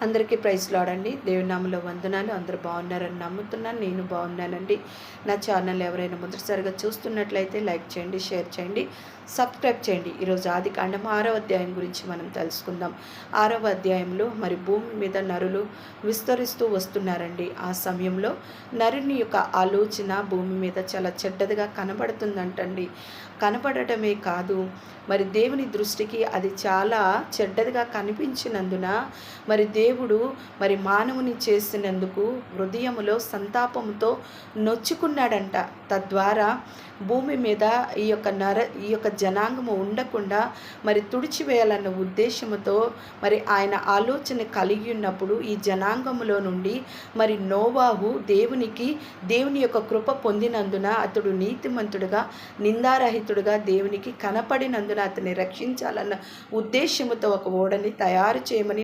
అందరికీ praise lord. దేవుని నామములో వందనాలు. అందరూ బాగున్నారని నమ్ముతున్నాను. నేను బాగున్నానండి. నా ఛానల్ ఎవరైనా మొదటిసారిగా చూస్తున్నట్లయితే లైక్ చేయండి, షేర్ చేయండి, సబ్స్క్రైబ్ చేయండి. ఈరోజు ఆదికాండం 6వ అధ్యాయం గురించి మనం తెలుసుకుందాం. 6వ అధ్యాయంలో మరి భూమి మీద నరులు విస్తరిస్తూ వస్తున్నారండి. ఆ సమయంలో నరుని యొక్క ఆలోచన భూమి మీద చాలా చెడ్డదిగా కనబడుతుందంటండి. కనపడటమే కాదు, మరి దేవుని దృష్టికి అది చాలా చెడ్డదిగా కనిపించినందున మరి దేవుడు మరి మానవుని చేసినందుకు హృదయములో సంతాపముతో నొచ్చుకున్నాడంట. తద్వారా భూమి మీద ఈ యొక్క జనాంగము ఉండకుండా మరి తుడిచివేయాలన్న ఉద్దేశముతో మరి ఆయన ఆలోచన కలిగి ఉన్నప్పుడు ఈ జనాంగములో నుండి మరి నోవాహు దేవుని యొక్క కృప పొందినందున అతడు నీతిమంతుడుగా నిందారహితుడుగా దేవునికి కనపడినందున అతన్ని రక్షించాలన్న ఉద్దేశముతో ఒక ఓడని తయారు చేయమని